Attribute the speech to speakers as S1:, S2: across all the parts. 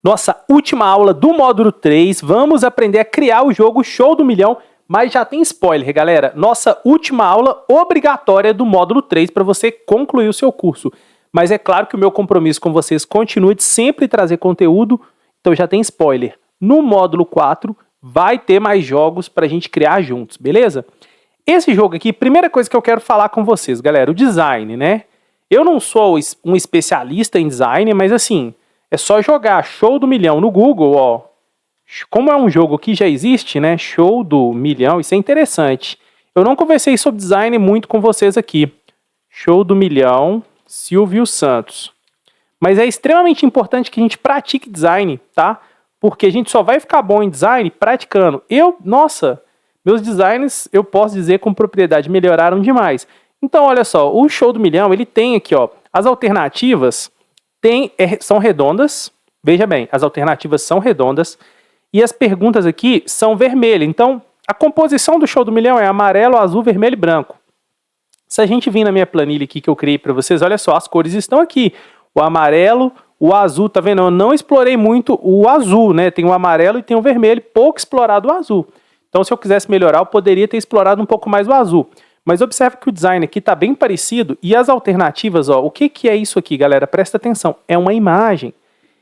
S1: Nossa última aula do módulo 3, vamos aprender a criar o jogo Show do Milhão, mas já tem spoiler, galera. Nossa última aula obrigatória do módulo 3 para você concluir o seu curso. Mas é claro que o meu compromisso com vocês continua de sempre trazer conteúdo, então já tem spoiler. No módulo 4 vai ter mais jogos para a gente criar juntos, beleza? Esse jogo aqui, primeira coisa que eu quero falar com vocês, galera, o design, né? Eu não sou um especialista em design, mas assim, é só jogar Show do Milhão no Google, ó. Como é um jogo que já existe, né? Show do Milhão, isso é interessante. Eu não conversei sobre design muito com vocês aqui. Show do Milhão, Silvio Santos. Mas é extremamente importante que a gente pratique design, tá? Porque a gente só vai ficar bom em design praticando. Nossa, meus designs, eu posso dizer com propriedade, melhoraram demais. Então, olha só, o Show do Milhão, ele tem aqui, ó, as alternativas são redondas. Veja bem, as alternativas são redondas e as perguntas aqui são vermelhas. Então, a composição do Show do Milhão é amarelo, azul, vermelho e branco. Se a gente vir na minha planilha aqui que eu criei para vocês, olha só, as cores estão aqui. O amarelo, o azul, tá vendo? Eu não explorei muito o azul, né? Tem o amarelo e tem o vermelho, pouco explorado o azul. Então, se eu quisesse melhorar, eu poderia ter explorado um pouco mais o azul. Mas observe que o design aqui está bem parecido e as alternativas, ó, o que é isso aqui, galera? Presta atenção, é uma imagem.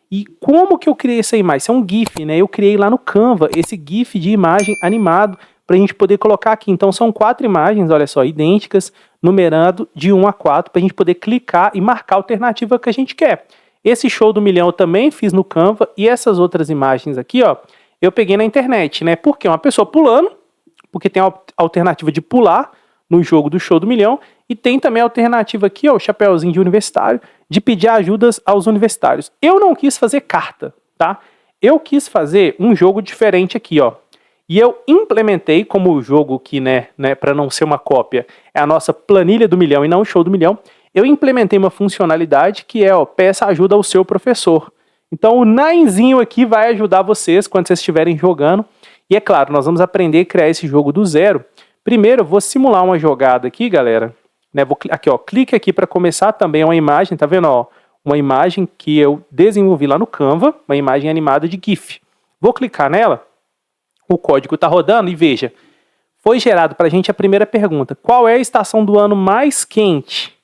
S1: E como que eu criei essa imagem? Isso é um GIF, né? Eu criei lá no Canva esse GIF de imagem animado para a gente poder colocar aqui. Então são 4 imagens, olha só, idênticas, numerando de 1 a 4 para a gente poder clicar e marcar a alternativa que a gente quer. Esse Show do Milhão eu também fiz no Canva e essas outras imagens aqui, ó, eu peguei na internet, né? Porque uma pessoa pulando, porque tem a alternativa de pular no jogo do Show do Milhão, e tem também a alternativa aqui, ó, o chapéuzinho de universitário, de pedir ajudas aos universitários. Eu não quis fazer carta, tá? Eu quis fazer um jogo diferente aqui, ó. E eu implementei como o jogo que, né, para não ser uma cópia, é a nossa planilha do milhão e não o Show do Milhão, eu implementei uma funcionalidade que é, ó, peça ajuda ao seu professor. Então o Ninezinho aqui vai ajudar vocês quando vocês estiverem jogando. E é claro, nós vamos aprender a criar esse jogo do zero. Primeiro, eu vou simular uma jogada aqui, galera. Né, aqui, ó, clique aqui para começar também uma imagem, tá vendo? Ó, uma imagem que eu desenvolvi lá no Canva, uma imagem animada de GIF. Vou clicar nela, o código está rodando e veja, foi gerado para a gente a primeira pergunta. Qual é a estação do ano mais quente?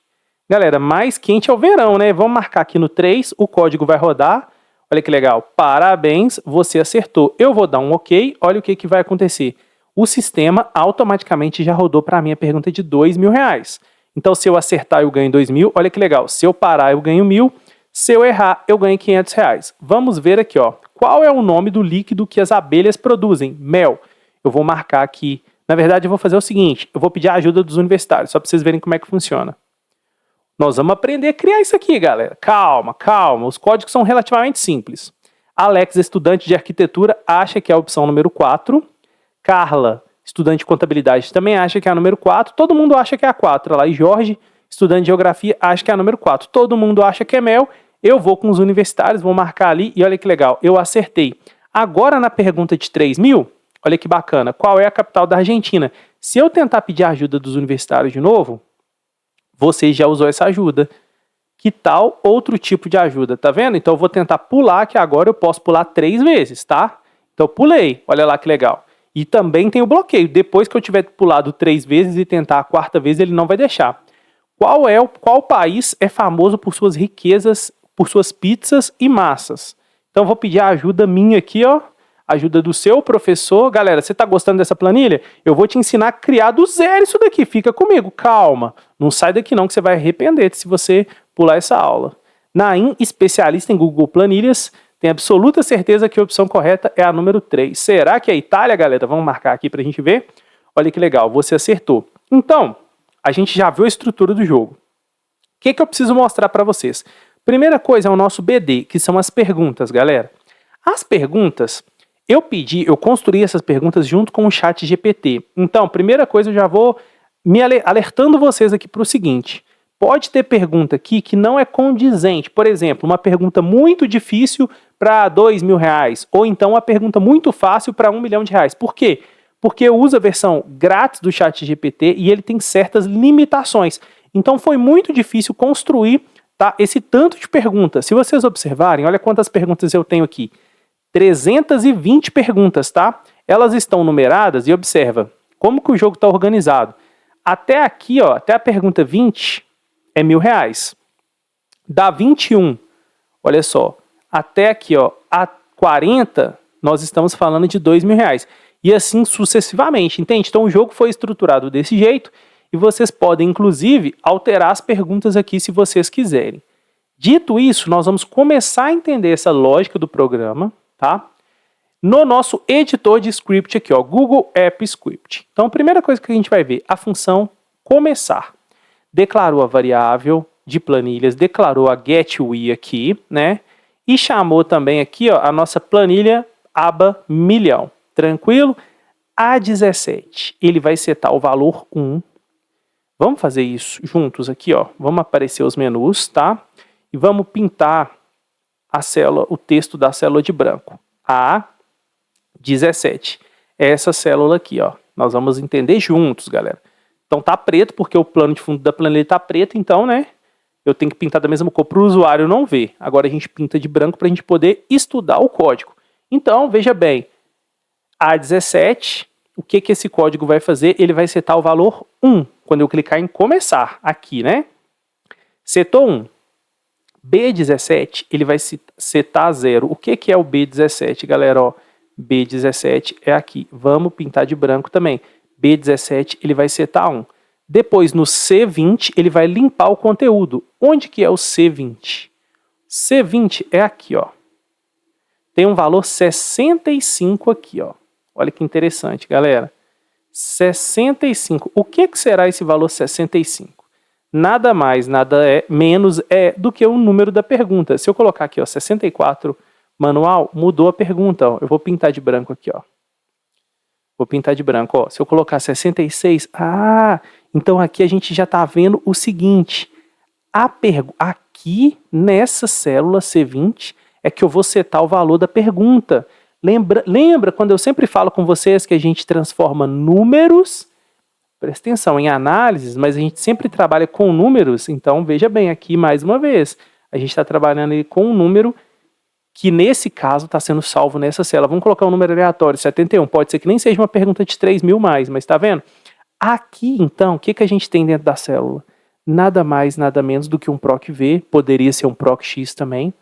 S1: Galera, mais quente é o verão, né? Vamos marcar aqui no 3, o código vai rodar. Olha que legal, parabéns, você acertou. Eu vou dar um ok, olha o que vai acontecer. O sistema automaticamente já rodou para mim a pergunta de R$2.000. Então, se eu acertar, eu ganho 2.000. Olha que legal. Se eu parar, eu ganho 1.000. Se eu errar, eu ganho R$500. Vamos ver aqui, ó. Qual é o nome do líquido que as abelhas produzem? Mel. Eu vou marcar aqui. Na verdade, eu vou fazer o seguinte. Eu vou pedir a ajuda dos universitários, só para vocês verem como é que funciona. Nós vamos aprender a criar isso aqui, galera. Calma, calma. Os códigos são relativamente simples. Alex, estudante de arquitetura, acha que é a opção número 4. Carla, estudante de contabilidade, também acha que é a número 4. Todo mundo acha que é a 4 lá. E Jorge, estudante de geografia, acha que é a número 4. Todo mundo acha que é Mel. Eu vou com os universitários, vou marcar ali e olha que legal, eu acertei. Agora na pergunta de 3.000, olha que bacana, qual é a capital da Argentina? Se eu tentar pedir a ajuda dos universitários de novo, você já usou essa ajuda. Que tal outro tipo de ajuda, tá vendo? Então eu vou tentar pular, que agora eu posso pular 3 vezes, tá? Então eu pulei, olha lá que legal. E também tem o bloqueio. Depois que eu tiver pulado 3 vezes e tentar a 4ª vez, ele não vai deixar. Qual país é famoso por suas riquezas, por suas pizzas e massas? Então, eu vou pedir a ajuda minha aqui, ó. Ajuda do seu professor. Galera, você está gostando dessa planilha? Eu vou te ensinar a criar do zero isso daqui. Fica comigo, calma. Não sai daqui não, que você vai arrepender se você pular essa aula. Naim, especialista em Google Planilhas, tem absoluta certeza que a opção correta é a número 3. Será que é a Itália, galera? Vamos marcar aqui para a gente ver. Olha que legal, você acertou. Então, a gente já viu a estrutura do jogo. O que eu preciso mostrar para vocês? Primeira coisa é o nosso BD, que são as perguntas, galera. As perguntas, eu construí essas perguntas junto com o ChatGPT. Então, primeira coisa, eu já vou me alertando vocês aqui para o seguinte. Pode ter pergunta aqui que não é condizente. Por exemplo, uma pergunta muito difícil para R$2.000. Ou então uma pergunta muito fácil para R$1.000.000. Por quê? Porque eu uso a versão grátis do ChatGPT e ele tem certas limitações. Então foi muito difícil construir tá? Esse tanto de perguntas. Se vocês observarem, olha quantas perguntas eu tenho aqui. 320 perguntas, tá? Elas estão numeradas e observa como que o jogo está organizado. Até aqui, ó, até a pergunta 20 é R$1.000. Da 21, olha só, até aqui, ó, a 40, nós estamos falando de R$2.000. E assim sucessivamente, entende? Então o jogo foi estruturado desse jeito e vocês podem, inclusive, alterar as perguntas aqui se vocês quiserem. Dito isso, nós vamos começar a entender essa lógica do programa, tá? No nosso editor de script aqui, ó, Google App Script. Então, a primeira coisa que a gente vai ver, a função começar. Declarou a variável de planilhas, declarou a getWe aqui, né? E chamou também aqui, ó, a nossa planilha aba milhão. Tranquilo? A17, ele vai setar o valor 1. Vamos fazer isso juntos aqui, ó. Vamos aparecer os menus, tá? E vamos pintar a célula, o texto da célula de branco. A17. É essa célula aqui, ó. Nós vamos entender juntos, galera. Então tá preto, porque o plano de fundo da planilha tá preto, então, né? Eu tenho que pintar da mesma cor para o usuário não ver. Agora a gente pinta de branco para a gente poder estudar o código. Então, veja bem. A17, o que esse código vai fazer? Ele vai setar o valor 1, quando eu clicar em começar, aqui, né? Setou 1. B17, ele vai setar 0. O que é o B17, galera? Ó, B17 é aqui. Vamos pintar de branco também. B17, ele vai setar 1. Depois, no C20, ele vai limpar o conteúdo. Onde que é o C20? C20 é aqui, ó. Tem um valor 65 aqui, ó. Olha que interessante, galera. 65. O que será esse valor 65? Nada mais, nada menos do que o número da pergunta. Se eu colocar aqui, ó, 64 manual, mudou a pergunta, ó. Eu vou pintar de branco aqui, ó. Vou pintar de branco, ó. Se eu colocar 66, então aqui a gente já está vendo o seguinte. Aqui nessa célula C20 é que eu vou setar o valor da pergunta. Lembra quando eu sempre falo com vocês que a gente transforma números, presta atenção, em análises, mas a gente sempre trabalha com números, então veja bem aqui mais uma vez, a gente está trabalhando com um número que nesse caso está sendo salvo nessa célula. Vamos colocar um número aleatório, 71, pode ser que nem seja uma pergunta de 3.000 mais, mas está vendo? Aqui então, o que a gente tem dentro da célula? Nada mais, nada menos do que um PROC-V, poderia ser um PROC-X também,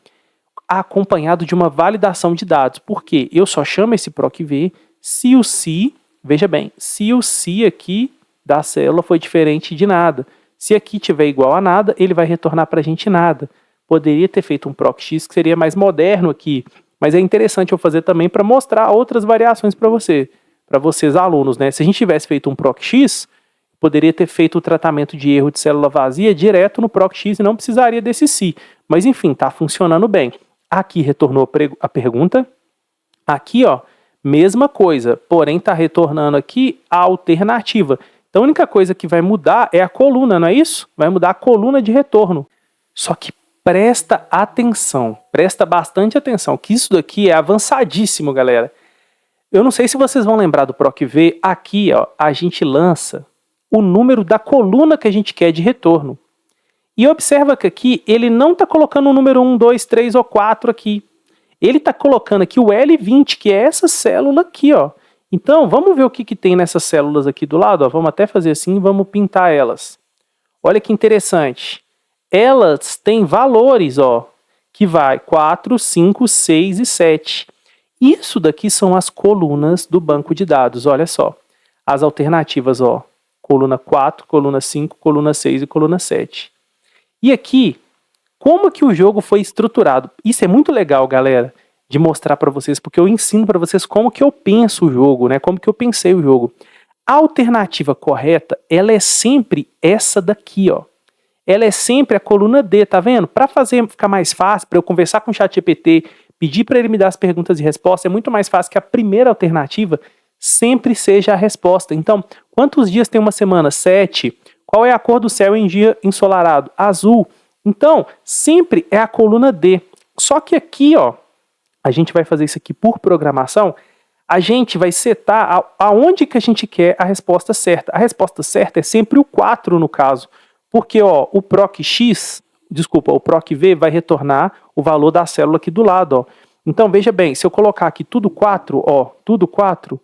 S1: acompanhado de uma validação de dados. Por quê? Eu só chamo esse PROC-V se o C, veja bem, se o C aqui da célula foi diferente de nada. Se aqui tiver igual a nada, ele vai retornar para a gente nada. Poderia ter feito um PROC-X que seria mais moderno aqui, mas é interessante eu fazer também para mostrar outras variações para vocês alunos, né? Se a gente tivesse feito um PROC-X, poderia ter feito o tratamento de erro de célula vazia direto no PROC-X e não precisaria desse C. Mas enfim, está funcionando bem. Aqui retornou a pergunta. Aqui, ó, mesma coisa, porém está retornando aqui a alternativa. Então a única coisa que vai mudar é a coluna, não é isso? Vai mudar a coluna de retorno. Só que presta atenção, presta bastante atenção, que isso daqui é avançadíssimo, galera. Eu não sei se vocês vão lembrar do PROC-V. Aqui, ó, a gente lança o número da coluna que a gente quer de retorno. E observa que aqui ele não está colocando o número 1, 2, 3 ou 4 aqui. Ele está colocando aqui o L20, que é essa célula aqui, ó. Então, vamos ver o que tem nessas células aqui do lado, ó. Vamos até fazer assim e vamos pintar elas. Olha que interessante. Elas têm valores, ó, que vai 4, 5, 6 e 7. Isso daqui são as colunas do banco de dados, olha só. As alternativas, ó, coluna 4, coluna 5, coluna 6 e coluna 7. E aqui, como que o jogo foi estruturado? Isso é muito legal, galera, de mostrar para vocês, porque eu ensino para vocês como que eu penso o jogo, né? Como que eu pensei o jogo. A alternativa correta, ela é sempre essa daqui, ó. Ela é sempre a coluna D, tá vendo? Para ficar mais fácil, para eu conversar com o ChatGPT, pedir para ele me dar as perguntas e respostas, é muito mais fácil que a primeira alternativa sempre seja a resposta. Então, quantos dias tem uma semana? 7. Qual é a cor do céu em dia ensolarado? Azul. Então, sempre é a coluna D. Só que aqui, ó, a gente vai fazer isso aqui por programação, a gente vai setar aonde que a gente quer a resposta certa. A resposta certa é sempre o 4 no caso, porque ó, o PROC-X, desculpa, o PROC-V vai retornar o valor da célula aqui do lado, ó. Então, veja bem, se eu colocar aqui tudo 4, ó, tudo 4,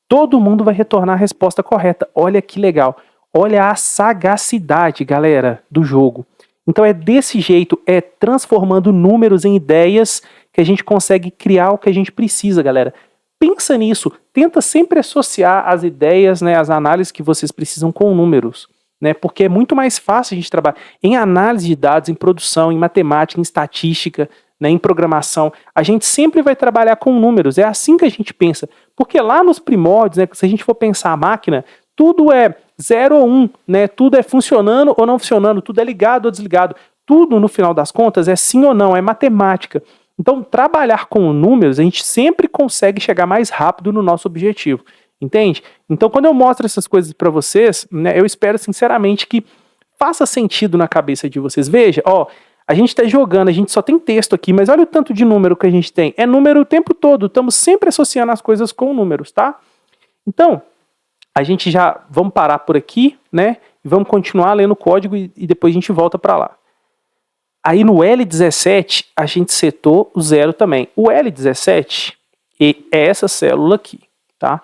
S1: todo mundo vai retornar a resposta correta. Olha que legal. Olha a sagacidade, galera, do jogo. Então é desse jeito, é transformando números em ideias que a gente consegue criar o que a gente precisa, galera. Pensa nisso, tenta sempre associar as ideias, né, as análises que vocês precisam com números, né, porque é muito mais fácil a gente trabalhar em análise de dados, em produção, em matemática, em estatística, né, em programação. A gente sempre vai trabalhar com números, é assim que a gente pensa, porque lá nos primórdios, né, se a gente for pensar a máquina, tudo é 0 ou 1, né, tudo é funcionando ou não funcionando, tudo é ligado ou desligado, tudo no final das contas é sim ou não, é matemática. Então, trabalhar com números, a gente sempre consegue chegar mais rápido no nosso objetivo, entende? Então, quando eu mostro essas coisas para vocês, né, eu espero sinceramente que faça sentido na cabeça de vocês. Veja, ó, a gente está jogando, a gente só tem texto aqui, mas olha o tanto de número que a gente tem. É número o tempo todo, estamos sempre associando as coisas com números, tá? Então, a gente já, vamos parar por aqui, né? E vamos continuar lendo o código e depois a gente volta para lá. Aí no L17, a gente setou o 0 também. O L17 é essa célula aqui, tá?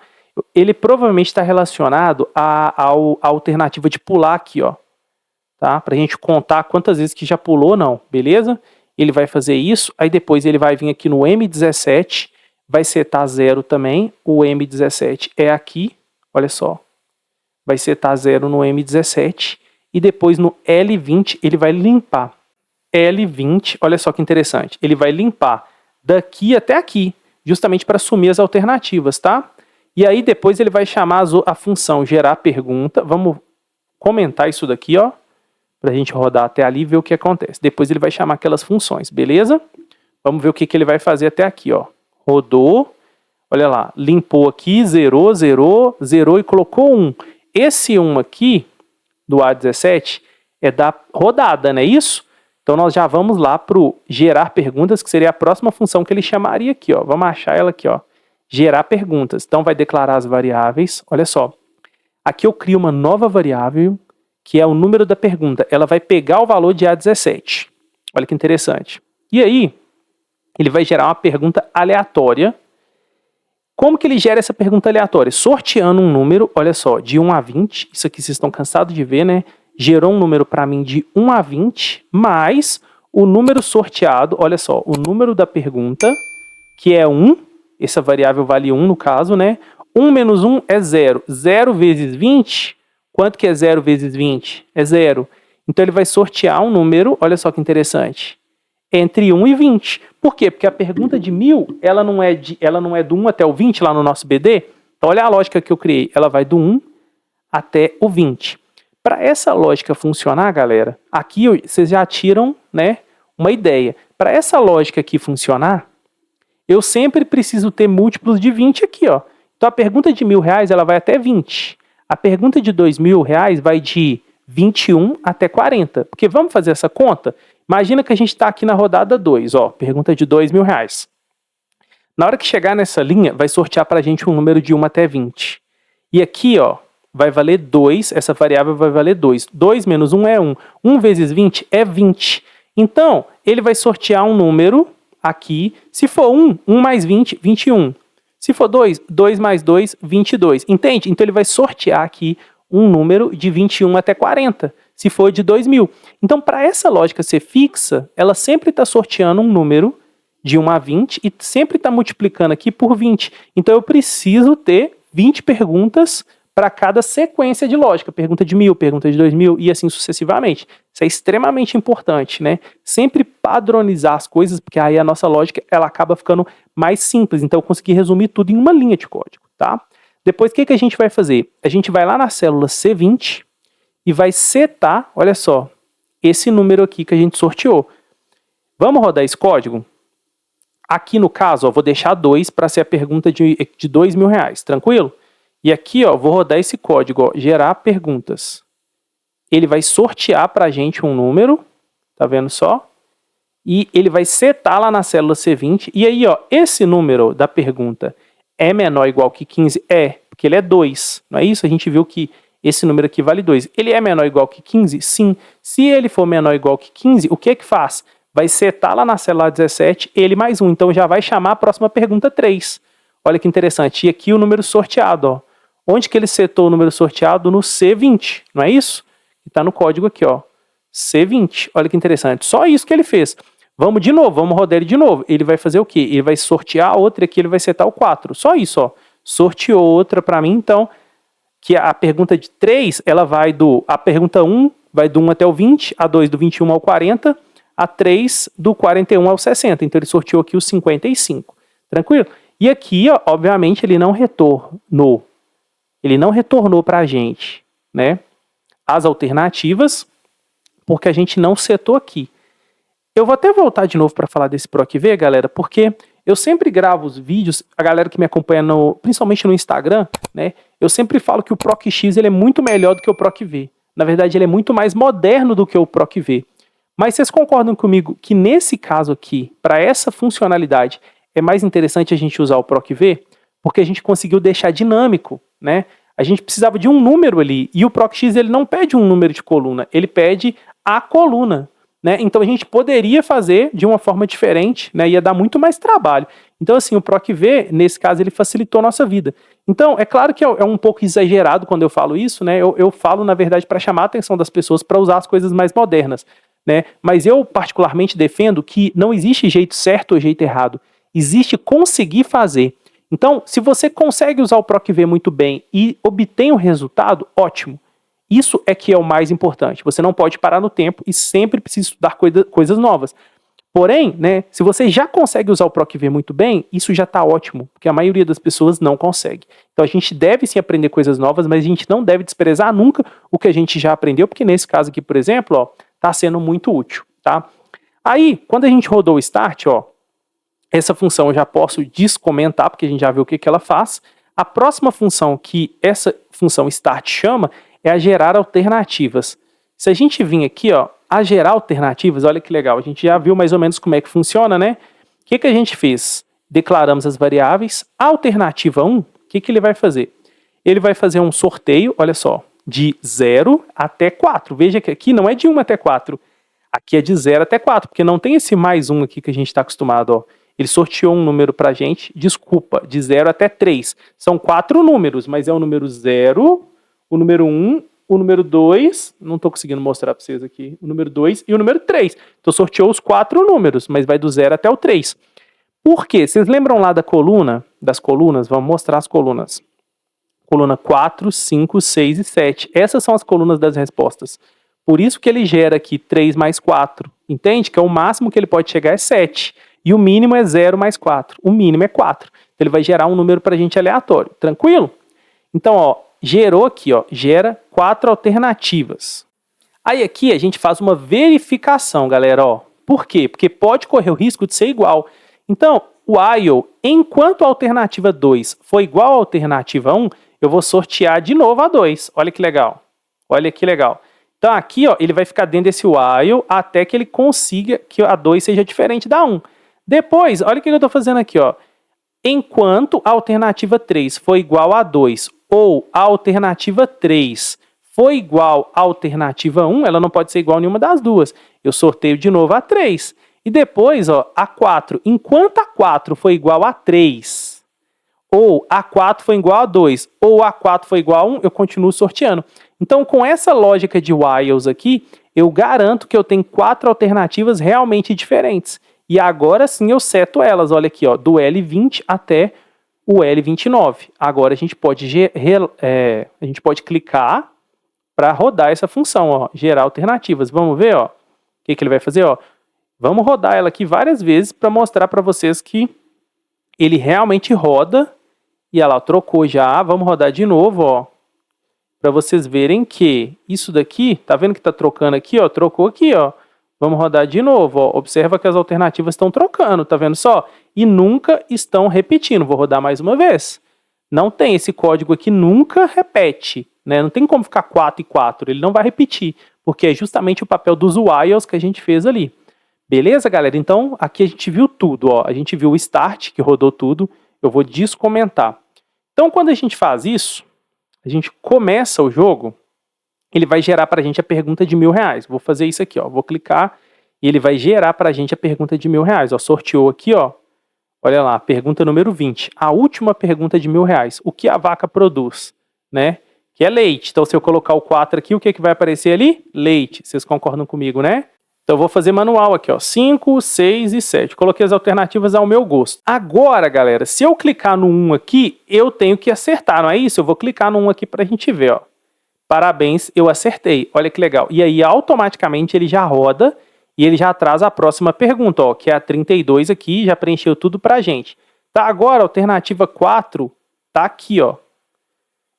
S1: Ele provavelmente está relacionado à alternativa de pular aqui, ó. Tá? Para a gente contar quantas vezes que já pulou, não, beleza? Ele vai fazer isso, aí depois ele vai vir aqui no M17, vai setar 0 também. O M17 é aqui, olha só. Vai setar 0 no M17. E depois no L20 ele vai limpar. L20, olha só que interessante, ele vai limpar daqui até aqui, justamente para assumir as alternativas, tá? E aí depois ele vai chamar a função gerar pergunta, vamos comentar isso daqui, ó, para a gente rodar até ali e ver o que acontece. Depois ele vai chamar aquelas funções, beleza? Vamos ver o que ele vai fazer até aqui, ó. Rodou, olha lá, limpou aqui, zerou e colocou 1. Esse 1 aqui, do A17, é da rodada, não é isso? Então nós já vamos lá para o gerar perguntas, que seria a próxima função que ele chamaria aqui, ó. Vamos achar ela aqui, ó. Gerar perguntas. Então vai declarar as variáveis. Olha só. Aqui eu crio uma nova variável, que é o número da pergunta. Ela vai pegar o valor de A17. Olha que interessante. E aí, ele vai gerar uma pergunta aleatória. Como que ele gera essa pergunta aleatória? Sorteando um número, olha só, de 1 a 20. Isso aqui vocês estão cansados de ver, né? Gerou um número para mim de 1 a 20, mais o número sorteado, olha só, o número da pergunta, que é 1, essa variável vale 1 no caso, né? 1 menos 1 é 0. 0 vezes 20, quanto que é 0 vezes 20? É 0. Então ele vai sortear um número, olha só que interessante, entre 1 e 20. Por quê? Porque a pergunta de 1000, ela não é do 1 até o 20 lá no nosso BD. Então olha a lógica que eu criei, ela vai do 1 até o 20. Para essa lógica funcionar, galera, aqui vocês já tiram, né, uma ideia. Para essa lógica aqui funcionar, eu sempre preciso ter múltiplos de 20 aqui, ó. Então a pergunta de R$1.000 ela vai até 20. A pergunta de R$2.000 vai de 21 até 40. Porque vamos fazer essa conta? Imagina que a gente está aqui na rodada 2, ó, pergunta de R$2.000. Na hora que chegar nessa linha, vai sortear para a gente um número de 1 até 20. E aqui, ó, vai valer 2, essa variável vai valer 2. 2 menos 1 é 1. 1 vezes 20 é 20. Então, ele vai sortear um número aqui. Se for 1, 1 mais 20, 21. Se for 2, 2 mais 2, 22. Entende? Então, ele vai sortear aqui um número de 21 até 40, se for de 2.000. Então, para essa lógica ser fixa, ela sempre está sorteando um número de 1 a 20 e sempre está multiplicando aqui por 20. Então, eu preciso ter 20 perguntas para cada sequência de lógica, pergunta de 1.000, pergunta de 2.000 e assim sucessivamente. Isso é extremamente importante, né? Sempre padronizar as coisas, porque aí a nossa lógica ela acaba ficando mais simples. Então eu consegui resumir tudo em uma linha de código, tá? Depois o que a gente vai fazer? A gente vai lá na célula C20 e vai setar, olha só, esse número aqui que a gente sorteou. Vamos rodar esse código? Aqui no caso, ó, vou deixar 2 para ser a pergunta de R$2.000, tranquilo? E aqui, ó, vou rodar esse código, ó, gerar perguntas. Ele vai sortear para a gente um número, tá vendo só? E ele vai setar lá na célula C20. E aí, ó, esse número da pergunta é menor ou igual que 15? É, porque ele é 2, não é isso? A gente viu que Esse número aqui vale 2. Ele é menor ou igual que 15? Sim. Se ele for menor ou igual que 15, o que que faz? Vai setar lá na célula 17, ele mais 1. Então já vai chamar a próxima pergunta 3. Olha que interessante. E aqui o número sorteado, ó. Onde que ele setou o número sorteado? No C20, não é isso? Está no código aqui, ó. C20. Olha que interessante. Só isso que ele fez. Vamos de novo, vamos rodar ele de novo. Ele vai fazer o quê? Ele vai sortear a outra aqui, ele vai setar o 4. Só isso, ó. Sorteou outra para mim, então, que a pergunta de 3, ela vai a pergunta 1 vai do 1 até o 20, a 2 do 21 ao 40, a 3 do 41 ao 60. Então ele sorteou aqui os 55. Tranquilo? E aqui, ó, obviamente, ele não retornou. Ele não retornou para a gente, né, as alternativas, porque a gente não setou aqui. Eu vou até voltar de novo para falar desse PROC-V, galera, porque eu sempre gravo os vídeos, a galera que me acompanha, principalmente no Instagram, né, eu sempre falo que o PROC-X ele é muito melhor do que o PROC-V. Na verdade, ele é muito mais moderno do que o PROC-V. Mas vocês concordam comigo que nesse caso aqui, para essa funcionalidade, é mais interessante a gente usar o PROC-V? Porque a gente conseguiu deixar dinâmico, né? A gente precisava de um número ali, e o PROC-X ele não pede um número de coluna, ele pede a coluna, né? Então a gente poderia fazer de uma forma diferente, né? Ia dar muito mais trabalho. Então assim, o PROC-V, nesse caso, ele facilitou a nossa vida. Então, é claro que é um pouco exagerado quando eu falo isso, né? Eu falo, na verdade, para chamar a atenção das pessoas para usar as coisas mais modernas, né? Mas eu, particularmente, defendo que não existe jeito certo ou jeito errado. Existe conseguir fazer. Então, se você consegue usar o PROC-V muito bem e obtém o resultado, ótimo. Isso é que é o mais importante. Você não pode parar no tempo e sempre precisa estudar coisas novas. Porém, né, se você já consegue usar o PROC-V muito bem, isso já está ótimo, porque a maioria das pessoas não consegue. Então a gente deve sim aprender coisas novas, mas a gente não deve desprezar nunca o que a gente já aprendeu, porque nesse caso aqui, por exemplo, ó, está sendo muito útil, tá? Aí, quando a gente rodou o start, ó, essa função eu já posso descomentar, porque a gente já viu o que ela faz. A próxima função que essa função start chama é a gerar alternativas. Se a gente vir aqui, ó, a gerar alternativas, olha que legal, a gente já viu mais ou menos como é que funciona, né? O que a gente fez? Declaramos as variáveis. A alternativa 1, o que ele vai fazer? Ele vai fazer um sorteio, olha só, de 0 até 4. Veja que aqui não é de 1 até 4. Aqui é de 0 até 4, porque não tem esse mais 1 aqui que a gente está acostumado, ó. Ele sorteou um número pra gente, desculpa, de 0 até 3. São 4 números, mas é o número 0, o número 1, o número 2, não estou conseguindo mostrar para vocês aqui, o número 2 e o número 3. Então sorteou os 4 números, mas vai do 0 até o 3. Por quê? Vocês lembram lá das colunas? Vamos mostrar as colunas. Coluna 4, 5, 6 e 7. Essas são as colunas das respostas. Por isso que ele gera aqui 3 mais 4. Entende? Que é o máximo que ele pode chegar é 7. E o mínimo é 0 mais 4. O mínimo é 4. Então ele vai gerar um número para a gente aleatório. Tranquilo? Então, ó, gerou aqui, ó, gera 4 alternativas. Aí aqui a gente faz uma verificação, galera, ó. Por quê? Porque pode correr o risco de ser igual. Então, while, enquanto a alternativa 2 for igual à alternativa 1, eu vou sortear de novo a 2. Olha que legal. Olha que legal. Então aqui, ó, ele vai ficar dentro desse while até que ele consiga que a 2 seja diferente da 1. Depois, olha o que eu estou fazendo aqui, ó. Enquanto a alternativa 3 for igual a 2 ou a alternativa 3 for igual à alternativa 1, ela não pode ser igual a nenhuma das duas. Eu sorteio de novo a 3. E depois, ó, a 4. Enquanto a 4 for igual a 3, ou a 4 for igual a 2, ou a 4 for igual a 1, eu continuo sorteando. Então, com essa lógica de whiles aqui, eu garanto que eu tenho 4 alternativas realmente diferentes. E agora sim eu seto elas, olha aqui, ó, do L20 até o L29. Agora a gente pode clicar para rodar essa função, ó, gerar alternativas. Vamos ver, ó, o que ele vai fazer, ó. Vamos rodar ela aqui várias vezes para mostrar para vocês que ele realmente roda. E olha lá, trocou já. Vamos rodar de novo, ó, para vocês verem que isso daqui, tá vendo que tá trocando aqui, ó, trocou aqui, ó. Vamos rodar de novo, ó. Observa que as alternativas estão trocando, tá vendo só? E nunca estão repetindo. Vou rodar mais uma vez. Não tem esse código aqui, nunca repete, né? Não tem como ficar 4 e 4, ele não vai repetir, porque é justamente o papel dos whiles que a gente fez ali. Beleza, galera? Então, aqui a gente viu tudo, ó. A gente viu o start, que rodou tudo. Eu vou descomentar. Então, quando a gente faz isso, a gente começa o jogo, ele vai gerar para a gente a pergunta de R$1.000. Vou fazer isso aqui, ó. Vou clicar e ele vai gerar para a gente a pergunta de R$1.000. Ó, sorteou aqui, ó. Olha lá, pergunta número 20. A última pergunta de R$1.000. O que a vaca produz, né? Que é leite. Então, se eu colocar o 4 aqui, o que vai aparecer ali? Leite. Vocês concordam comigo, né? Então, eu vou fazer manual aqui, ó. 5, 6 e 7. Coloquei as alternativas ao meu gosto. Agora, galera, se eu clicar no 1 aqui, eu tenho que acertar, não é isso? Eu vou clicar no 1 aqui pra gente ver, ó. Parabéns, eu acertei. Olha que legal. E aí, automaticamente, ele já roda e ele já traz a próxima pergunta, ó, que é a 32 aqui, já preencheu tudo pra gente. Tá, agora, a alternativa 4 tá aqui, ó.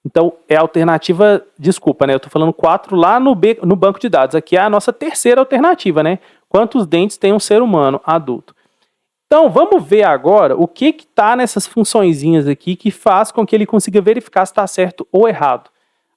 S1: Então, é a alternativa, desculpa, né? Eu tô falando 4 lá no banco de dados. Aqui é a nossa terceira alternativa, né? Quantos dentes tem um ser humano adulto? Então, vamos ver agora o que tá nessas funçõezinhas aqui que faz com que ele consiga verificar se está certo ou errado.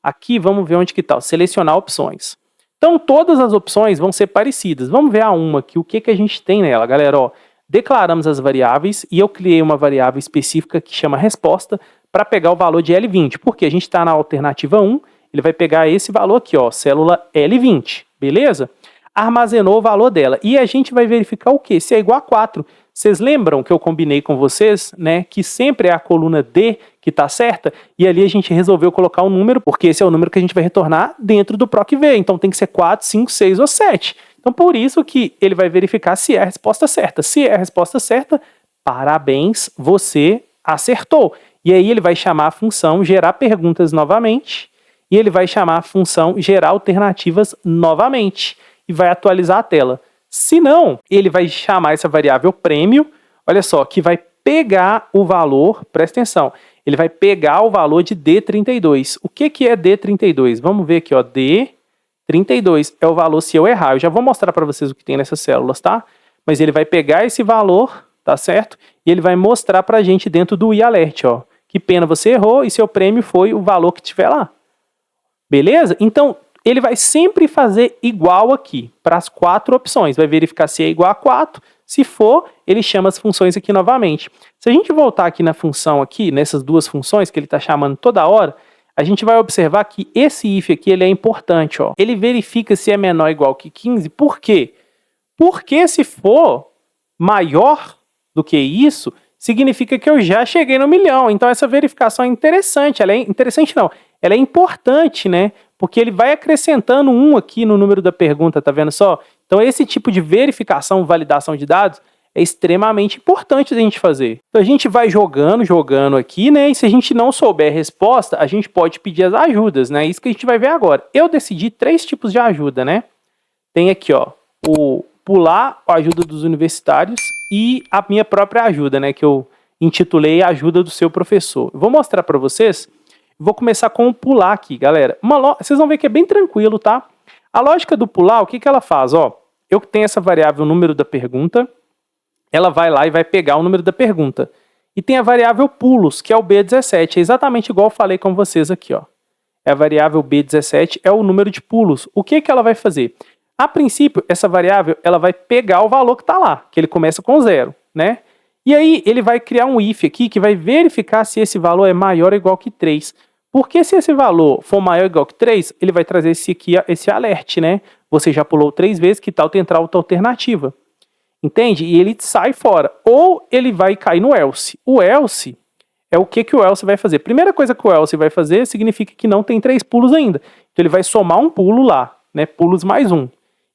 S1: Aqui, vamos ver onde que tá, selecionar opções. Então, todas as opções vão ser parecidas. Vamos ver a uma aqui, o que a gente tem nela, galera, ó. Declaramos as variáveis e eu criei uma variável específica que chama resposta para pegar o valor de L20. Porque a gente está na alternativa 1, ele vai pegar esse valor aqui, ó, célula L20, beleza? Armazenou o valor dela. E a gente vai verificar o quê? Se é igual a 4. Vocês lembram que eu combinei com vocês, né, que sempre é a coluna D que está certa? E ali a gente resolveu colocar um número, porque esse é o número que a gente vai retornar dentro do PROC-V. Então tem que ser 4, 5, 6 ou 7. Então por isso que ele vai verificar se é a resposta certa. Se é a resposta certa, parabéns, você acertou. E aí ele vai chamar a função gerar perguntas novamente, e ele vai chamar a função gerar alternativas novamente, e vai atualizar a tela. Se não, ele vai chamar essa variável prêmio, olha só, que vai pegar o valor, presta atenção, ele vai pegar o valor de D32. O que é D32? Vamos ver aqui, ó, D32 é o valor se eu errar. Eu já vou mostrar para vocês o que tem nessas células, tá? Mas ele vai pegar esse valor, tá certo? E ele vai mostrar para a gente dentro do iAlert, ó. Que pena, você errou e seu prêmio foi o valor que tiver lá. Beleza? Então, ele vai sempre fazer igual aqui, para as 4 opções. Vai verificar se é igual a 4. Se for, ele chama as funções aqui novamente. Se a gente voltar aqui na função aqui, nessas duas funções que ele está chamando toda hora, a gente vai observar que esse if aqui ele é importante. Ó. Ele verifica se é menor ou igual que 15. Por quê? Porque se for maior do que isso, significa que eu já cheguei no 1.000.000. Então essa verificação é interessante. Ela é interessante não. Ela é importante, né? Porque ele vai acrescentando 1 aqui no número da pergunta, tá vendo só? Então esse tipo de verificação, validação de dados é extremamente importante a gente fazer. Então a gente vai jogando aqui, né? E se a gente não souber a resposta, a gente pode pedir as ajudas, né? Isso que a gente vai ver agora. Eu decidi 3 tipos de ajuda, né? Tem aqui, ó, o pular a ajuda dos universitários e a minha própria ajuda, né? Que eu intitulei Ajuda do Seu Professor. Eu vou mostrar para vocês. Vou começar com o pular aqui, galera. Vocês vão ver que é bem tranquilo, tá? A lógica do pular, o que ela faz? Ó, eu tenho essa variável número da pergunta, ela vai lá e vai pegar o número da pergunta. E tem a variável pulos, que é o B17. É exatamente igual eu falei com vocês aqui, ó. É a variável B17, é o número de pulos. O que ela vai fazer? A princípio, essa variável ela vai pegar o valor que está lá, que ele começa com 0, né? E aí ele vai criar um if aqui que vai verificar se esse valor é maior ou igual que 3. Porque se esse valor for maior ou igual que 3, ele vai trazer esse alert, né? Você já pulou 3 vezes, que tal tentar outra alternativa? Entende? E ele sai fora. Ou ele vai cair no else. O else é o que o else vai fazer. Primeira coisa que o else vai fazer significa que não tem 3 pulos ainda. Então ele vai somar um pulo lá, né? Pulos mais 1.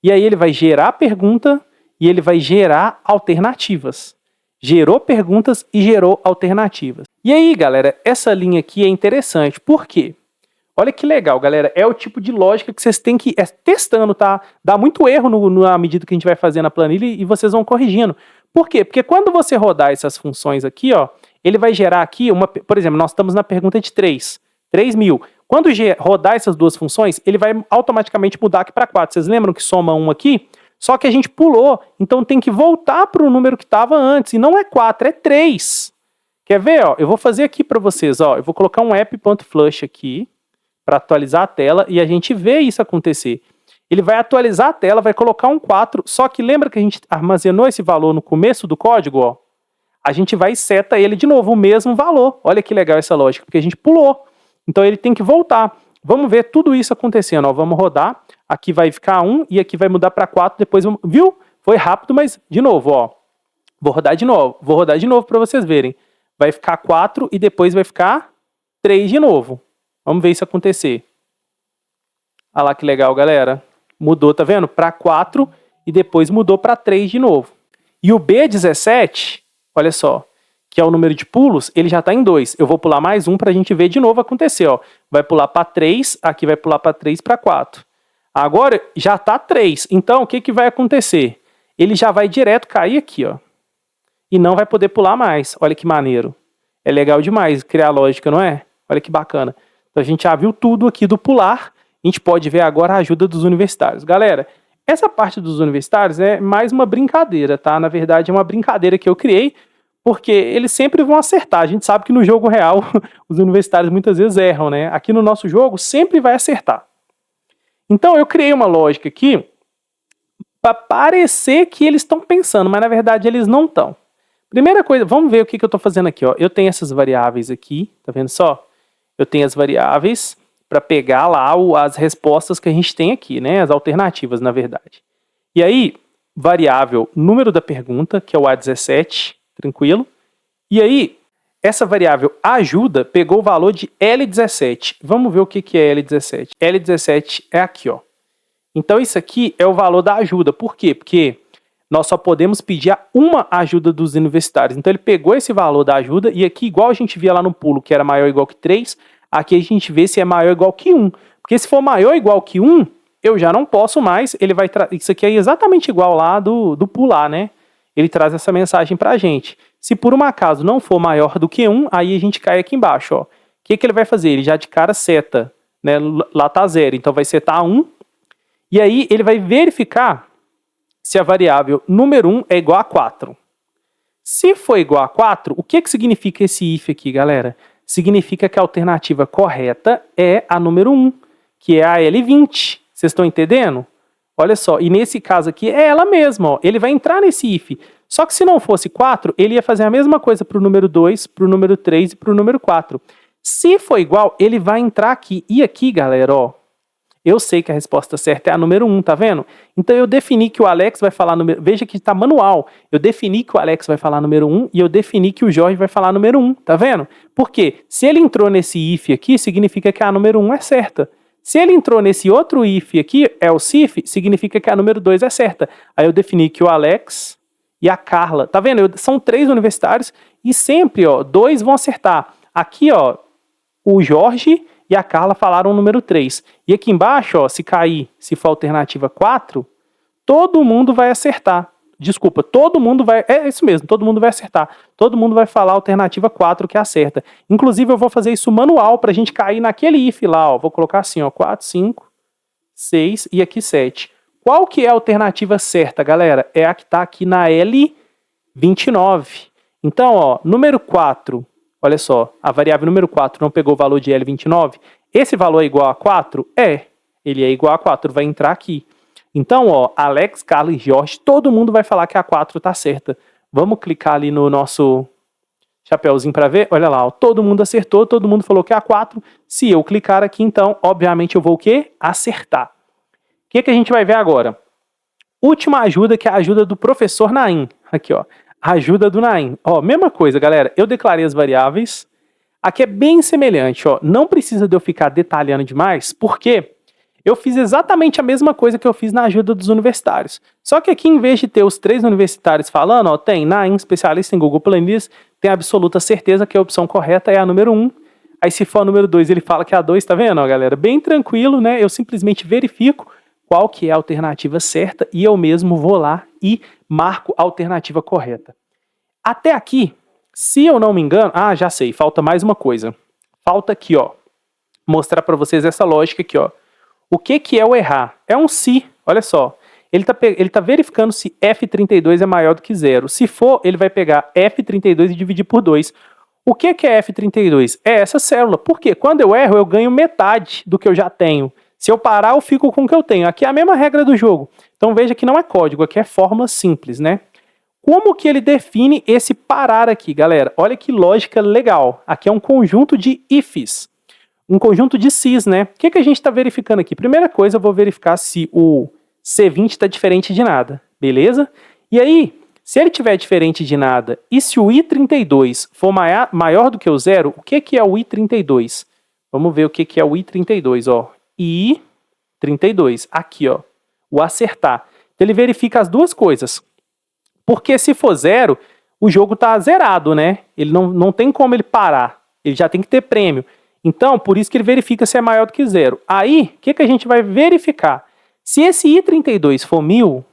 S1: E aí ele vai gerar a pergunta e ele vai gerar alternativas. Gerou perguntas e gerou alternativas. E aí, galera, essa linha aqui é interessante. Por quê? Olha que legal, galera. É o tipo de lógica que vocês têm que ir testando, tá? Dá muito erro na medida que a gente vai fazendo a planilha e vocês vão corrigindo. Por quê? Porque quando você rodar essas funções aqui, ó, ele vai gerar aqui por exemplo, nós estamos na pergunta de 3.000. Quando rodar essas duas funções, ele vai automaticamente mudar aqui para 4. Vocês lembram que soma 1 aqui? Só que a gente pulou, então tem que voltar para o número que estava antes. E não é 4, é 3. Quer ver? Ó? Eu vou fazer aqui para vocês. Ó. Eu vou colocar um app.flush aqui para atualizar a tela e a gente vê isso acontecer. Ele vai atualizar a tela, vai colocar um 4, só que lembra que a gente armazenou esse valor no começo do código? Ó? A gente vai e seta ele de novo, o mesmo valor. Olha que legal essa lógica, porque a gente pulou. Então ele tem que voltar. Vamos ver tudo isso acontecendo, ó. Vamos rodar. Aqui vai ficar 1 e aqui vai mudar para 4. Depois, viu? Foi rápido, mas de novo, ó. Vou rodar de novo para vocês verem. Vai ficar 4 e depois vai ficar 3 de novo. Vamos ver isso acontecer. Olha lá que legal, galera. Mudou, tá vendo? Para 4 e depois mudou para 3 de novo. E o B17, olha só, que é o número de pulos, ele já está em 2. Eu vou pular mais um para a gente ver de novo acontecer. Ó. Vai pular para 3, aqui vai pular para 3, para 4. Agora já está 3. Então o que, que vai acontecer? Ele já vai direto cair aqui, ó. E não vai poder pular mais. Olha que maneiro. É legal demais criar lógica, não é? Olha que bacana. Então a gente já viu tudo aqui do pular. A gente pode ver agora a ajuda dos universitários. Galera, essa parte dos universitários é mais uma brincadeira, tá? Na verdade é uma brincadeira que eu criei, porque eles sempre vão acertar. A gente sabe que no jogo real os universitários muitas vezes erram, né? Aqui no nosso jogo sempre vai acertar. Então eu criei uma lógica aqui para parecer que eles estão pensando, mas na verdade eles não estão. Primeira coisa, vamos ver o que eu estou fazendo aqui. Ó. Eu tenho essas variáveis aqui, tá vendo só? Eu tenho as variáveis para pegar lá as respostas que a gente tem aqui, né? As alternativas, na verdade. E aí, variável número da pergunta, que é o A17, tranquilo. E aí, essa variável ajuda pegou o valor de L17. Vamos ver o que é L17. L17 é aqui, ó. Então isso aqui é o valor da ajuda. Por quê? Porque nós só podemos pedir uma ajuda dos universitários. Então ele pegou esse valor da ajuda e aqui, igual a gente via lá no pulo, que era maior ou igual que 3, aqui a gente vê se é maior ou igual que 1. Porque se for maior ou igual que 1, eu já não posso mais. Ele vai isso aqui é exatamente igual lá do pular, né? Ele traz essa mensagem pra gente. Se por um acaso não for maior do que 1, aí a gente cai aqui embaixo, ó. O que ele vai fazer? Ele já de cara seta, né? Lá tá 0, então vai setar 1. E aí ele vai verificar se a variável número 1 é igual a 4. Se for igual a 4, o que significa esse if aqui, galera? Significa que a alternativa correta é a número 1, que é a L20. Vocês estão entendendo? Olha só, e nesse caso aqui é ela mesma, ó. Ele vai entrar nesse if. Só que se não fosse 4, ele ia fazer a mesma coisa para o número 2, para o número 3 e para o número 4. Se for igual, ele vai entrar aqui. E aqui, galera, ó, eu sei que a resposta certa é a número 1, tá vendo? Então eu defini que o Alex vai falar número... Veja que tá manual. Eu defini que o Alex vai falar número 1 e eu defini que o Jorge vai falar número 1, tá vendo? Por quê? Se ele entrou nesse if aqui, significa que a número 1 é certa. Se ele entrou nesse outro if aqui, else if, significa que a número 2 é certa. Aí eu defini que o Alex e a Carla, tá vendo? São 3 universitários e sempre, ó, 2 vão acertar. Aqui, ó, o Jorge e a Carla falaram o número 3. E aqui embaixo, ó, se cair, se for alternativa 4, todo mundo vai acertar. Desculpa, todo mundo vai... É isso mesmo, todo mundo vai acertar. Todo mundo vai falar a alternativa 4 que acerta. Inclusive, eu vou fazer isso manual pra gente cair naquele if lá, ó. Vou colocar assim, ó, 4, 5, 6 e aqui 7. Qual que é a alternativa certa, galera? É a que tá aqui na L29. Então, ó, número 4... Olha só, a variável número 4 não pegou o valor de L29. Esse valor é igual a 4? É. Ele é igual a 4, vai entrar aqui. Então, ó, Alex, Carla e Jorge, todo mundo vai falar que a 4 tá certa. Vamos clicar ali no nosso chapéuzinho para ver? Olha lá, ó, todo mundo acertou, todo mundo falou que é a 4. Se eu clicar aqui, então, obviamente eu vou o quê? Acertar. O que a gente vai ver agora? Última ajuda, que é a ajuda do professor Naim. Aqui, ó. Ajuda do Naim. Ó, mesma coisa, galera. Eu declarei as variáveis. Aqui é bem semelhante, ó. Não precisa de eu ficar detalhando demais, porque eu fiz exatamente a mesma coisa que eu fiz na ajuda dos universitários. Só que aqui, em vez de ter os 3 universitários falando, ó, tem Naim, especialista em Google Planilhas, tem absoluta certeza que a opção correta é a número 1. Aí, se for a número 2, ele fala que é a 2, tá vendo, ó, galera? Bem tranquilo, né? Eu simplesmente verifico qual que é a alternativa certa e eu mesmo vou lá e marco a alternativa correta. Até aqui, se eu não me engano... Ah, já sei, falta mais uma coisa. Falta aqui, ó, mostrar para vocês essa lógica aqui, ó. O que é o errar? É um se, olha só. Ele tá verificando se F32 é maior do que 0. Se for, ele vai pegar F32 e dividir por 2. O que é F32? É essa célula. Por quê? Quando eu erro, eu ganho metade do que eu já tenho. Se eu parar, eu fico com o que eu tenho. Aqui é a mesma regra do jogo. Então veja que não é código, aqui é fórmula simples, né? Como que ele define esse parar aqui, galera? Olha que lógica legal. Aqui é um conjunto de ifs. um conjunto de cis, né? O que a gente está verificando aqui? Primeira coisa, eu vou verificar se o C20 está diferente de nada, beleza? E aí, se ele tiver diferente de nada e se o I32 for maior do que o zero, o que é o I32? Vamos ver o que é o I32, ó. I32, aqui, ó, o acertar. Então, ele verifica as duas coisas. Porque se for zero, o jogo está zerado, né? Ele não tem como ele parar. Ele já tem que ter prêmio. Então, por isso que ele verifica se é maior do que zero. Aí, o que a gente vai verificar? Se esse I32 for 1000, o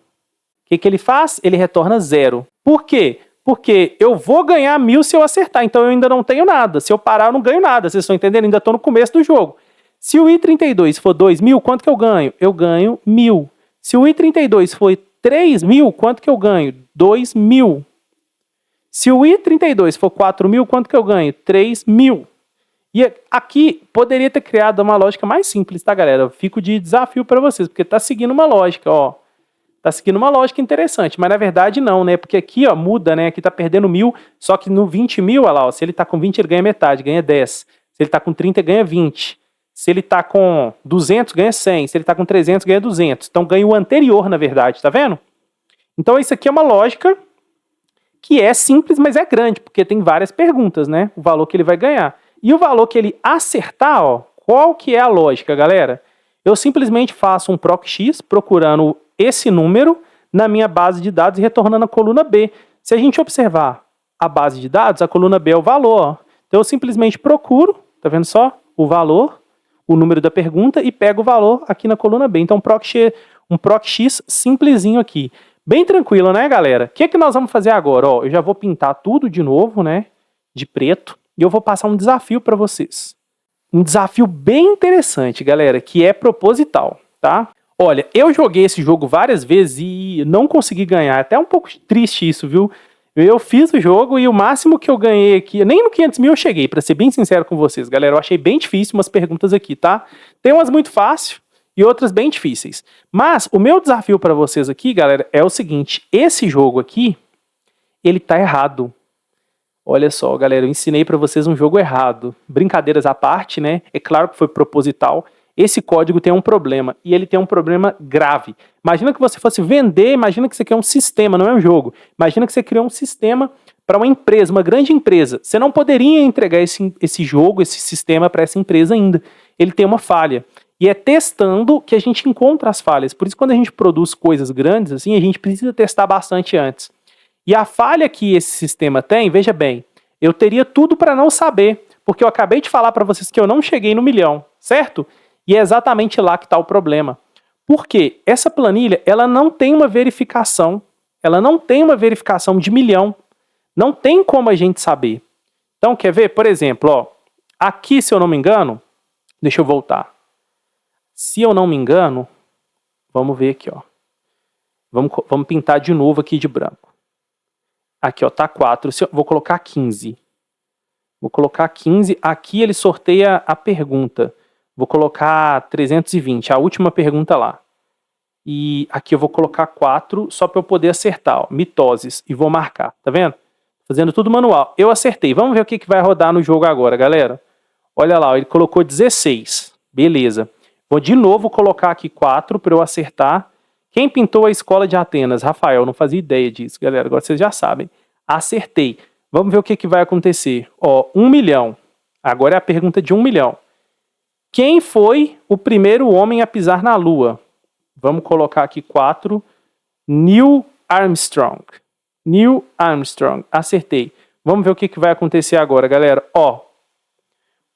S1: que ele faz? Ele retorna zero. Por quê? Porque eu vou ganhar 1000 se eu acertar. Então, eu ainda não tenho nada. Se eu parar, eu não ganho nada. Vocês estão entendendo? Ainda estou no começo do jogo. Se o I32 for 2000, quanto que eu ganho? Eu ganho 1000. Se o I32 for 3000, quanto que eu ganho? 2000. Se o I32 for 4000, quanto que eu ganho? 3000. E aqui poderia ter criado uma lógica mais simples, tá, galera? Eu fico de desafio para vocês, porque tá seguindo uma lógica, ó. Tá seguindo uma lógica interessante, mas na verdade não, né? Porque aqui, ó, muda, né? Aqui tá perdendo 1000, só que no 20.000, olha lá, ó, se ele tá com 20, ele ganha metade, ganha 10. Se ele tá com 30, ganha 20. Se ele tá com 200, ganha 100. Se ele tá com 300, ganha 200. Então ganha o anterior, na verdade, tá vendo? Então isso aqui é uma lógica que é simples, mas é grande, porque tem várias perguntas, né? O valor que ele vai ganhar. E o valor que ele acertar, ó, qual que é a lógica, galera? Eu simplesmente faço um proc(x) procurando esse número na minha base de dados e retornando a coluna B. Se a gente observar a base de dados, a coluna B é o valor, ó. Então eu simplesmente procuro, tá vendo só? O valor, o número da pergunta e pego o valor aqui na coluna B. Então um proc(x) simplesinho aqui. Bem tranquilo, né, galera? O que nós vamos fazer agora? Ó, eu já vou pintar tudo de novo, né, de preto. E eu vou passar um desafio para vocês. Um desafio bem interessante, galera, que é proposital, tá? Olha, eu joguei esse jogo várias vezes e não consegui ganhar. É até um pouco triste isso, viu? Eu fiz o jogo e o máximo que eu ganhei aqui, nem no 500.000 eu cheguei, para ser bem sincero com vocês, galera. Eu achei bem difícil umas perguntas aqui, tá? Tem umas muito fáceis e outras bem difíceis. Mas o meu desafio para vocês aqui, galera, é o seguinte. Esse jogo aqui, ele tá errado. Olha só, galera, eu ensinei para vocês um jogo errado. Brincadeiras à parte, né? É claro que foi proposital. Esse código tem um problema, e ele tem um problema grave. Imagina que você fosse vender, imagina que você quer um sistema, não é um jogo. Imagina que você criou um sistema para uma empresa, uma grande empresa. Você não poderia entregar esse jogo, esse sistema para essa empresa ainda. Ele tem uma falha. E é testando que a gente encontra as falhas. Por isso, quando a gente produz coisas grandes, assim, a gente precisa testar bastante antes. E a falha que esse sistema tem, veja bem, eu teria tudo para não saber, porque eu acabei de falar para vocês que eu não cheguei no 1.000.000, certo? E é exatamente lá que está o problema. Por quê? Essa planilha, ela não tem uma verificação, ela não tem uma verificação de 1.000.000, não tem como a gente saber. Então, quer ver? Por exemplo, ó, aqui, se eu não me engano, deixa eu voltar. Se eu não me engano, vamos ver aqui, ó. Vamos pintar de novo aqui de branco. Aqui, ó, tá 4. Vou colocar 15. Vou colocar 15. Aqui ele sorteia a pergunta. Vou colocar 320, a última pergunta lá. E aqui eu vou colocar 4, só para eu poder acertar, ó, mitoses. E vou marcar, tá vendo? Fazendo tudo manual. Eu acertei. Vamos ver o que vai rodar no jogo agora, galera. Olha lá, ó, ele colocou 16. Beleza. Vou de novo colocar aqui 4 para eu acertar. Quem pintou a escola de Atenas? Rafael, não fazia ideia disso, galera. Agora vocês já sabem. Acertei. Vamos ver o que vai acontecer. Ó, 1.000.000. Agora é a pergunta de 1.000.000. Quem foi o primeiro homem a pisar na Lua? Vamos colocar aqui 4. Neil Armstrong. Neil Armstrong. Acertei. Vamos ver o que vai acontecer agora, galera. Ó,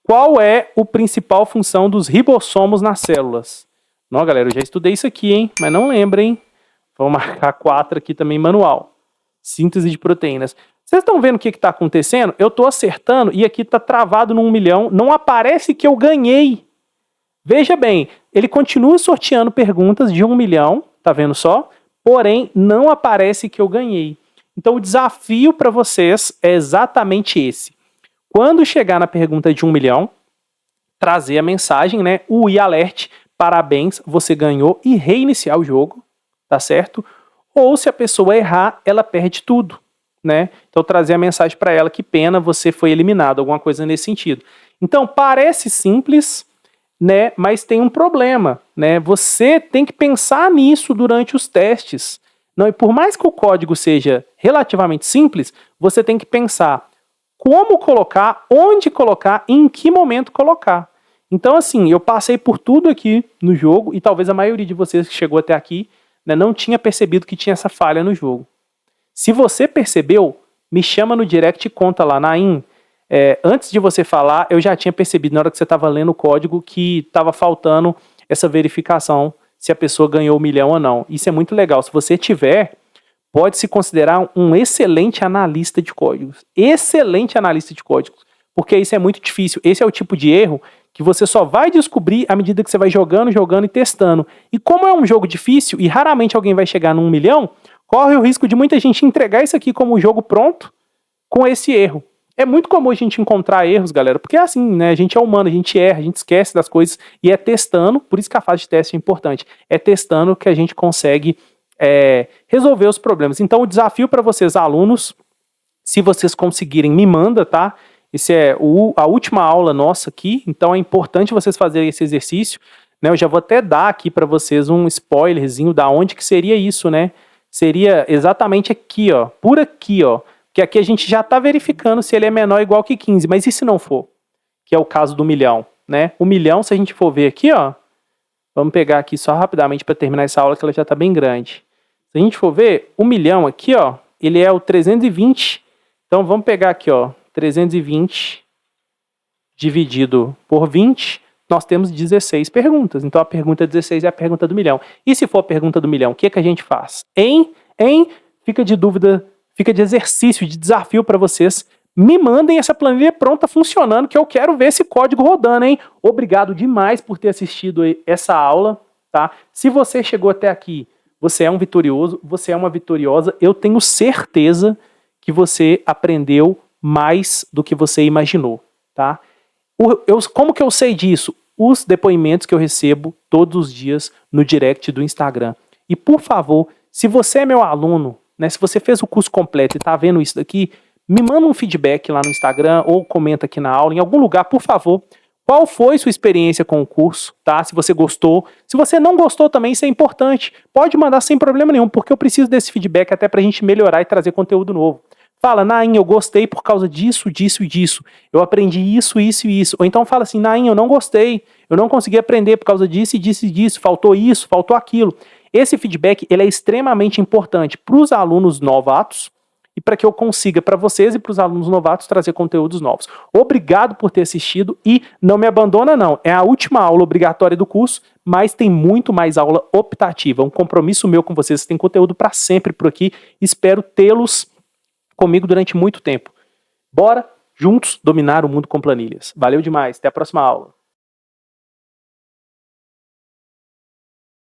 S1: qual é a principal função dos ribossomos nas células? Não, galera, eu já estudei isso aqui, hein? Mas não lembro, hein? Vou marcar 4 aqui também, manual. Síntese de proteínas. Vocês estão vendo o que está acontecendo? Eu estou acertando e aqui está travado no 1.000.000. Não aparece que eu ganhei. Veja bem, ele continua sorteando perguntas de 1.000.000, tá vendo só? Porém, não aparece que eu ganhei. Então, o desafio para vocês é exatamente esse. Quando chegar na pergunta de 1.000.000, trazer a mensagem, né? O i-alert, parabéns, você ganhou, e reiniciar o jogo, tá certo? Ou se a pessoa errar, ela perde tudo, né? Então trazer a mensagem para ela, que pena, você foi eliminado, alguma coisa nesse sentido. Então parece simples, né? Mas tem um problema, né? Você tem que pensar nisso durante os testes. Não, e por mais que o código seja relativamente simples, você tem que pensar como colocar, onde colocar e em que momento colocar. Então, assim, eu passei por tudo aqui no jogo e talvez a maioria de vocês que chegou até aqui, né, não tinha percebido que tinha essa falha no jogo. Se você percebeu, me chama no direct e conta lá, Naim. Antes de você falar, eu já tinha percebido na hora que você estava lendo o código que estava faltando essa verificação se a pessoa ganhou 1 milhão ou não. Isso é muito legal. Se você tiver, pode se considerar um excelente analista de códigos. Excelente analista de códigos. Porque isso é muito difícil. Esse é o tipo de erro que você só vai descobrir à medida que você vai jogando e testando. E como é um jogo difícil e raramente alguém vai chegar no 1 milhão, corre o risco de muita gente entregar isso aqui como um jogo pronto com esse erro. É muito comum a gente encontrar erros, galera, porque é assim, né? A gente é humano, a gente erra, a gente esquece das coisas e é testando, por isso que a fase de teste é importante, é testando que a gente consegue resolver os problemas. Então o desafio para vocês, alunos, se vocês conseguirem, me manda, tá? Esse é a última aula nossa aqui, então é importante vocês fazerem esse exercício, né? Eu já vou até dar aqui para vocês um spoilerzinho da onde que seria isso, né? Seria exatamente aqui, ó, por aqui, ó. Que aqui a gente já está verificando se ele é menor ou igual que 15, mas e se não for? Que é o caso do 1 milhão, né? O 1 milhão, se a gente for ver aqui, ó, vamos pegar aqui só rapidamente para terminar essa aula que ela já está bem grande. Se a gente for ver, o 1 milhão aqui, ó, ele é o 320, então vamos pegar aqui, ó, 320 dividido por 20, nós temos 16 perguntas. Então a pergunta 16 é a pergunta do 1 milhão. E se for a pergunta do 1 milhão, o que a gente faz? Fica de dúvida, fica de exercício, de desafio para vocês. Me mandem essa planilha pronta funcionando, que eu quero ver esse código rodando, hein? Obrigado demais por ter assistido essa aula, tá? Se você chegou até aqui, você é um vitorioso, você é uma vitoriosa. Eu tenho certeza que você aprendeu mais do que você imaginou, tá? Como que eu sei disso? Os depoimentos que eu recebo todos os dias no direct do Instagram. E, por favor, se você é meu aluno, né, se você fez o curso completo e está vendo isso daqui, me manda um feedback lá no Instagram ou comenta aqui na aula, em algum lugar, por favor. Qual foi sua experiência com o curso, tá? Se você gostou. Se você não gostou também, isso é importante. Pode mandar sem problema nenhum, porque eu preciso desse feedback até pra gente melhorar e trazer conteúdo novo. Fala, Naim, eu gostei por causa disso, disso e disso. Eu aprendi isso, isso e isso. Ou então fala assim, Naim, eu não gostei. Eu não consegui aprender por causa disso e disso e disso. Faltou isso, faltou aquilo. Esse feedback ele é extremamente importante para os alunos novatos e para que eu consiga, para vocês e para os alunos novatos, trazer conteúdos novos. Obrigado por ter assistido e não me abandona não. É a última aula obrigatória do curso, mas tem muito mais aula optativa. Um compromisso meu com vocês, tem conteúdo para sempre por aqui. Espero tê-los comigo durante muito tempo. Bora juntos dominar o mundo com planilhas. Valeu demais, até a próxima aula.